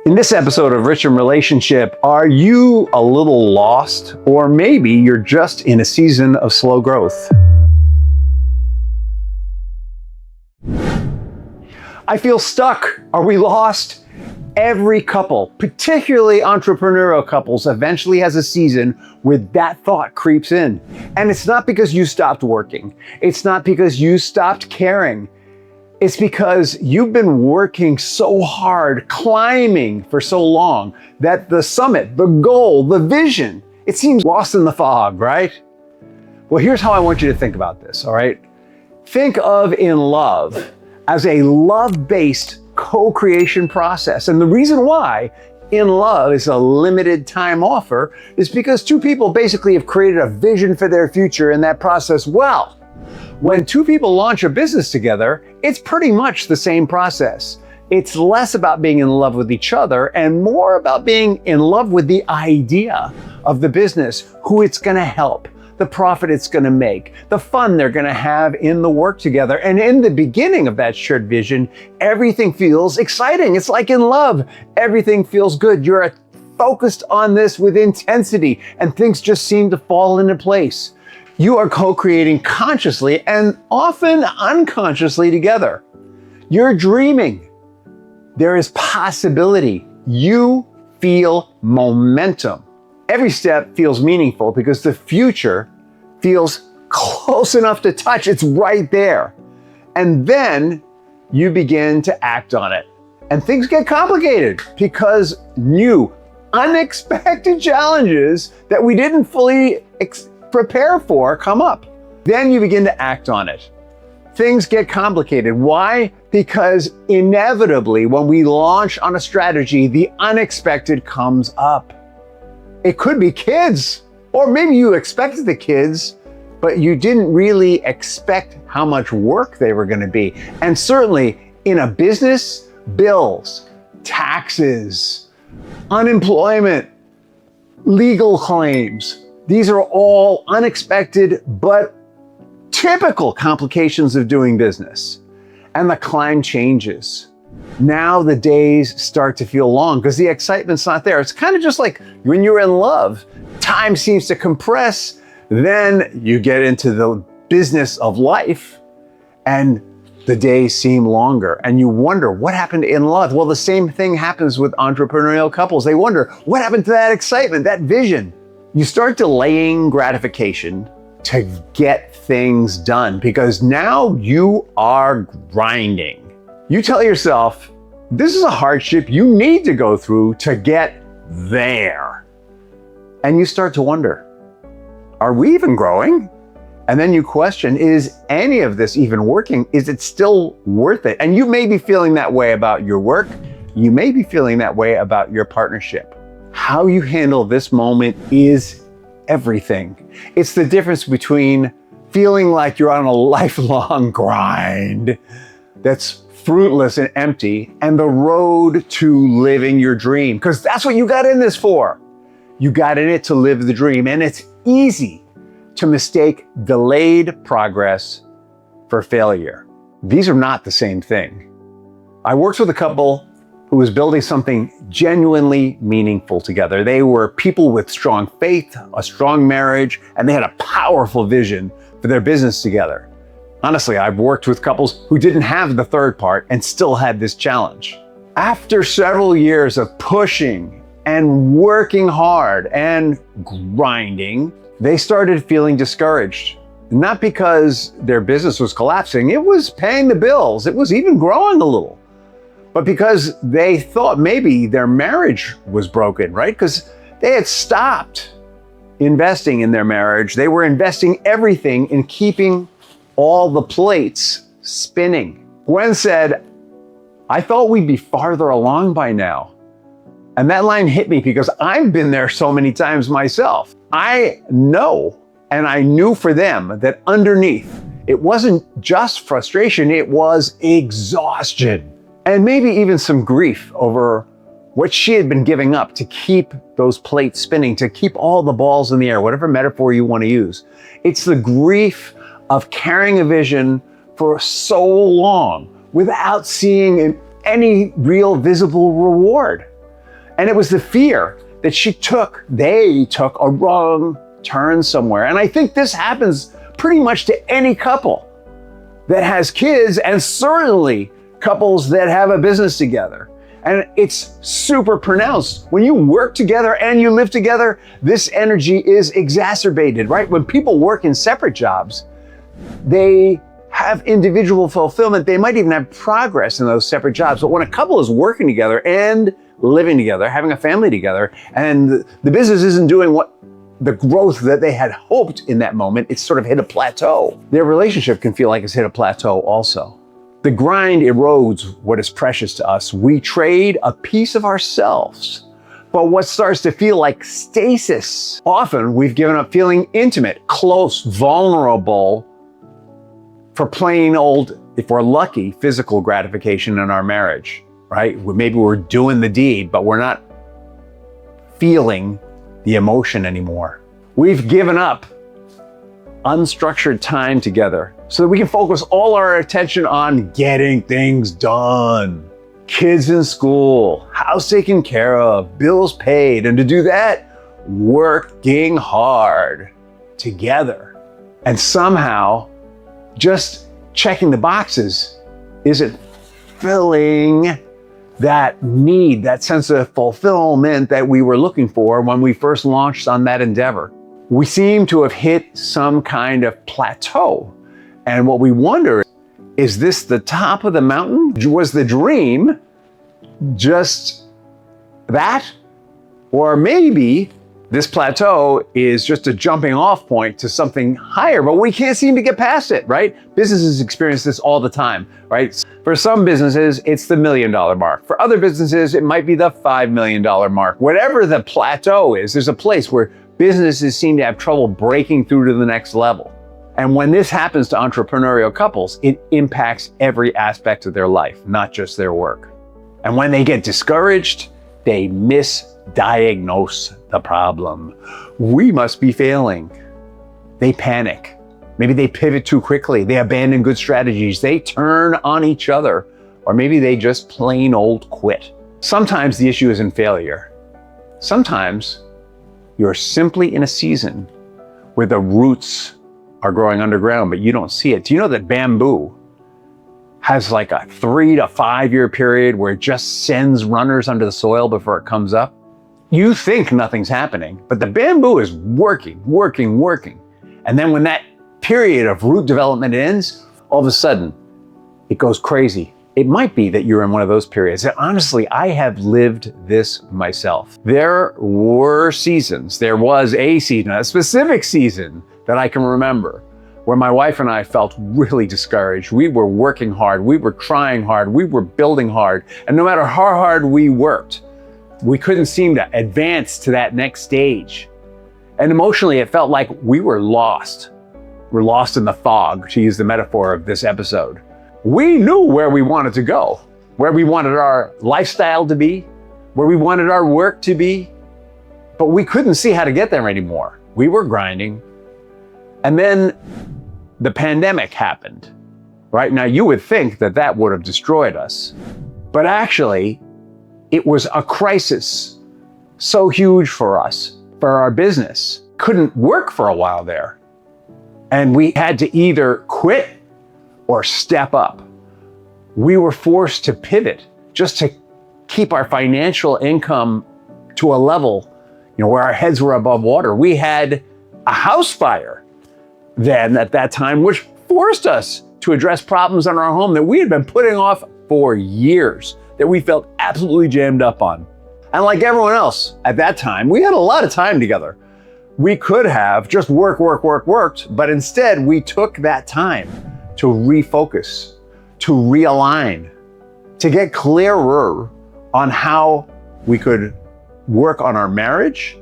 In this episode of Rich in Relationship, are you a little lost? Or maybe you're just in a season of slow growth. I feel stuck. Are we lost? Every couple, particularly entrepreneurial couples, eventually has a season where that thought creeps in. And it's not because you stopped working. It's not because you stopped caring. It's because you've been working so hard, climbing for so long, that the summit, the goal, the vision, it seems lost in the fog, right? Well, here's how I want you to think about this, all right? Think of in love as a love-based co-creation process. And the reason why in love is a limited time offer is because two people basically have created a vision for their future in that process. Well, when two people launch a business together, it's pretty much the same process. It's less about being in love with each other and more about being in love with the idea of the business, who it's going to help, the profit it's going to make, the fun they're going to have in the work together. And in the beginning of that shared vision, everything feels exciting. It's like in love. Everything feels good. You're focused on this with intensity and things just seem to fall into place. You are co-creating consciously and often unconsciously together. You're dreaming. There is possibility. You feel momentum. Every step feels meaningful because the future feels close enough to touch. It's right there. And then you begin to act on it. And things get complicated because new, unexpected challenges that we didn't fully prepare for come up. Then you begin to act on it. Things get complicated. Why? Because inevitably, when we launch on a strategy, the unexpected comes up. It could be kids, or maybe you expected the kids, but you didn't really expect how much work they were going to be. And certainly in a business, bills, taxes, unemployment, legal claims, these are all unexpected but typical complications of doing business. And the climb changes. Now the days start to feel long because the excitement's not there. It's kind of just like when you're in love. Time seems to compress. Then you get into the business of life and the days seem longer. And you wonder, what happened in love? Well, the same thing happens with entrepreneurial couples. They wonder, what happened to that excitement, that vision? You start delaying gratification to get things done because now you are grinding. You tell yourself, this is a hardship you need to go through to get there. And you start to wonder, are we even growing? And then you question, is any of this even working? Is it still worth it? And you may be feeling that way about your work. You may be feeling that way about your partnership. How you handle this moment is everything. It's the difference between feeling like you're on a lifelong grind that's fruitless and empty and the road to living your dream. Because that's what you got in this for. You got in it to live the dream. And it's easy to mistake delayed progress for failure. These are not the same thing. I worked with a couple who was building something genuinely meaningful together. They were people with strong faith, a strong marriage, and they had a powerful vision for their business together. Honestly, I've worked with couples who didn't have the third part and still had this challenge. After several years of pushing and working hard and grinding, they started feeling discouraged. Not because their business was collapsing, it was paying the bills, it was even growing a little. But because they thought maybe their marriage was broken, right? Because they had stopped investing in their marriage. They were investing everything in keeping all the plates spinning. Gwen said, I thought we'd be farther along by now. And that line hit me because I've been there so many times myself. I know, and I knew for them that underneath, it wasn't just frustration, it was exhaustion. And maybe even some grief over what she had been giving up to keep those plates spinning, to keep all the balls in the air, whatever metaphor you want to use. It's the grief of carrying a vision for so long without seeing any real visible reward. And it was the fear that they took a wrong turn somewhere. And I think this happens pretty much to any couple that has kids, and certainly couples that have a business together. And it's super pronounced. When you work together and you live together, this energy is exacerbated, right? When people work in separate jobs, they have individual fulfillment. They might even have progress in those separate jobs. But when a couple is working together and living together, having a family together, and the business isn't doing the growth that they had hoped in that moment, it's sort of hit a plateau. Their relationship can feel like it's hit a plateau also. The grind erodes what is precious to us. We trade a piece of ourselves for what starts to feel like stasis. Often we've given up feeling intimate, close, vulnerable for plain old, if we're lucky, physical gratification in our marriage, right? Maybe we're doing the deed, but we're not feeling the emotion anymore. We've given up unstructured time together so that we can focus all our attention on getting things done. Kids in school, house taken care of, bills paid, and to do that, working hard together. And somehow, just checking the boxes isn't filling that need, that sense of fulfillment that we were looking for when we first launched on that endeavor. We seem to have hit some kind of plateau. And what we wonder is this the top of the mountain? Was the dream just that? Or maybe this plateau is just a jumping off point to something higher, but we can't seem to get past it, right? Businesses experience this all the time, right? For some businesses, it's the $1 million mark. For other businesses, it might be the $5 million mark. Whatever the plateau is, there's a place where businesses seem to have trouble breaking through to the next level. And when this happens to entrepreneurial couples, it impacts every aspect of their life, not just their work. And when they get discouraged, they misdiagnose the problem. We must be failing. They panic. Maybe they pivot too quickly. They abandon good strategies. They turn on each other, or maybe they just plain old quit. Sometimes the issue isn't failure. Sometimes you're simply in a season where the roots are growing underground, but you don't see it. Do you know that bamboo has like a 3 to 5 year period where it just sends runners under the soil before it comes up? You think nothing's happening, but the bamboo is working. And then when that period of root development ends, all of a sudden it goes crazy. It might be that you're in one of those periods. And honestly, I have lived this myself. There were seasons, there was a season, a specific season that I can remember where my wife and I felt really discouraged. We were working hard, we were trying hard, we were building hard. And no matter how hard we worked, we couldn't seem to advance to that next stage. And emotionally, it felt like we were lost. We're lost in the fog, to use the metaphor of this episode. We knew where we wanted to go, where we wanted our lifestyle to be, where we wanted our work to be, but we couldn't see how to get there anymore. We were grinding. And then the pandemic happened, right? Now, you would think that that would have destroyed us, but actually, it was a crisis so huge for us, for our business. Couldn't work for a while there. And we had to either quit or step up. We were forced to pivot just to keep our financial income to a level, where our heads were above water. We had a house fire then at that time, which forced us to address problems in our home that we had been putting off for years, that we felt absolutely jammed up on. And like everyone else at that time, we had a lot of time together. We could have just worked, but instead we took that time to refocus, to realign, to get clearer on how we could work on our marriage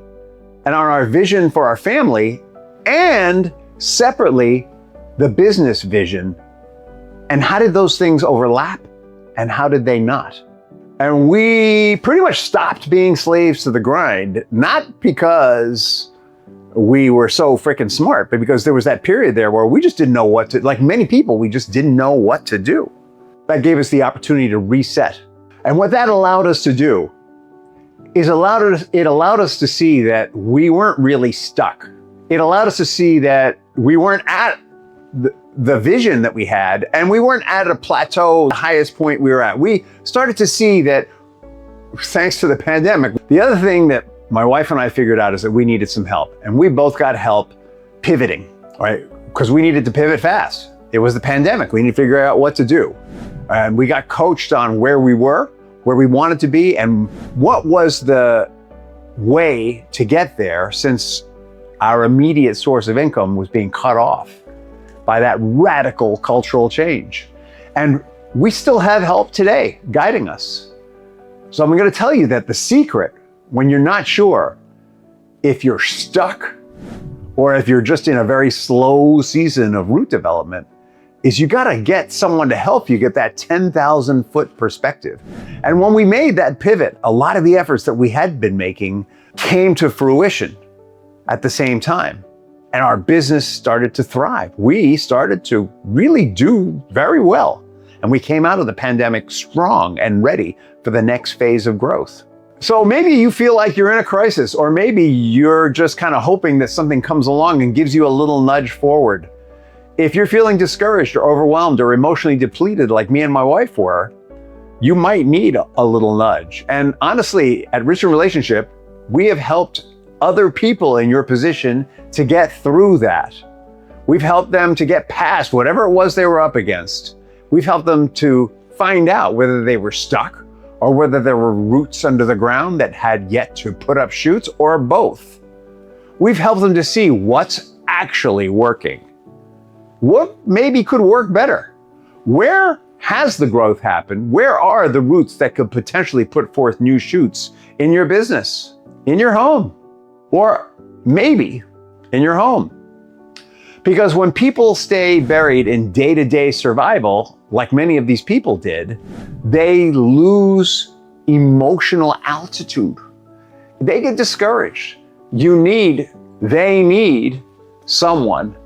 and on our vision for our family, and separately, the business vision. And how did those things overlap and how did they not? And we pretty much stopped being slaves to the grind, not because we were so freaking smart, but because there was that period there where we just didn't know what to, like many people, we just didn't know what to do. That gave us the opportunity to reset. And what that allowed us to do is it allowed us to see that we weren't really stuck. It allowed us to see that we weren't at the vision that we had, and we weren't at a plateau, the highest point we were at. We started to see that, thanks to the pandemic, the other thing that my wife and I figured out is that we needed some help, and we both got help pivoting, right? Because we needed to pivot fast. It was the pandemic. We needed to figure out what to do. And we got coached on where we were, where we wanted to be, and what was the way to get there, since our immediate source of income was being cut off by that radical cultural change. And we still have help today guiding us. So I'm going to tell you that the secret, when you're not sure if you're stuck or if you're just in a very slow season of root development, is you got to get someone to help you get that 10,000 foot perspective. And when we made that pivot, a lot of the efforts that we had been making came to fruition at the same time. And our business started to thrive. We started to really do very well. And we came out of the pandemic strong and ready for the next phase of growth. So maybe you feel like you're in a crisis, or maybe you're just kind of hoping that something comes along and gives you a little nudge forward. If you're feeling discouraged or overwhelmed or emotionally depleted like me and my wife were, you might need a little nudge. And honestly, at Rich in Relationship, we have helped other people in your position to get through that. We've helped them to get past whatever it was they were up against. We've helped them to find out whether they were stuck or whether there were roots under the ground that had yet to put up shoots, or both. We've helped them to see what's actually working. What maybe could work better? Where has the growth happened? Where are the roots that could potentially put forth new shoots in your business, in your home, or maybe in your home? Because when people stay buried in day-to-day survival, like many of these people did, they lose emotional altitude. They get discouraged. They need someone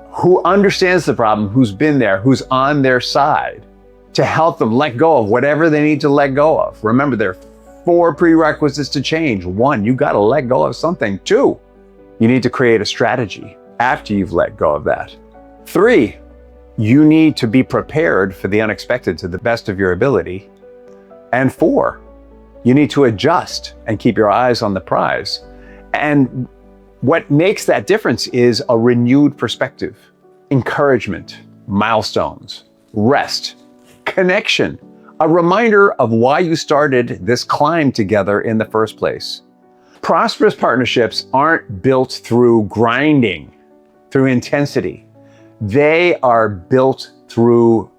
who understands the problem, who's been there, who's on their side, to help them let go of whatever they need to let go of. Remember, there are 4 prerequisites to change. 1, you got to let go of something. 2, you need to create a strategy after you've let go of that. 3, you need to be prepared for the unexpected to the best of your ability. And 4, you need to adjust and keep your eyes on the prize. And what makes that difference is a renewed perspective, encouragement, milestones, rest, connection, a reminder of why you started this climb together in the first place. Prosperous partnerships aren't built through grinding, through intensity. They are built through,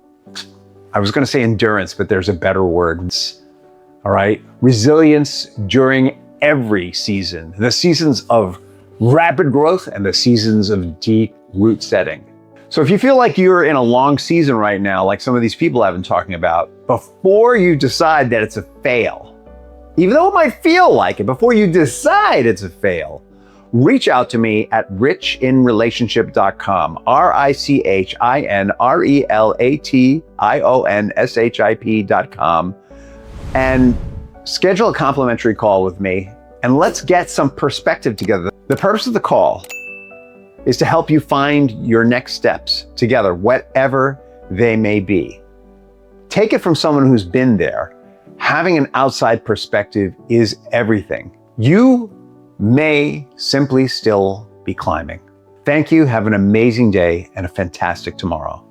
I was going to say endurance, but there's a better word. All right? Resilience during every season, the seasons of rapid growth and the seasons of deep root setting. So if you feel like you're in a long season right now, like some of these people I've been talking about, before you decide that it's a fail, even though it might feel like it, before you decide it's a fail, reach out to me at richinrelationship.com, richinrelationship.com, and schedule a complimentary call with me, and let's get some perspective together. The purpose of the call is to help you find your next steps together, whatever they may be. Take it from someone who's been there. Having an outside perspective is everything. You may simply still be climbing. Thank you. Have an amazing day and a fantastic tomorrow.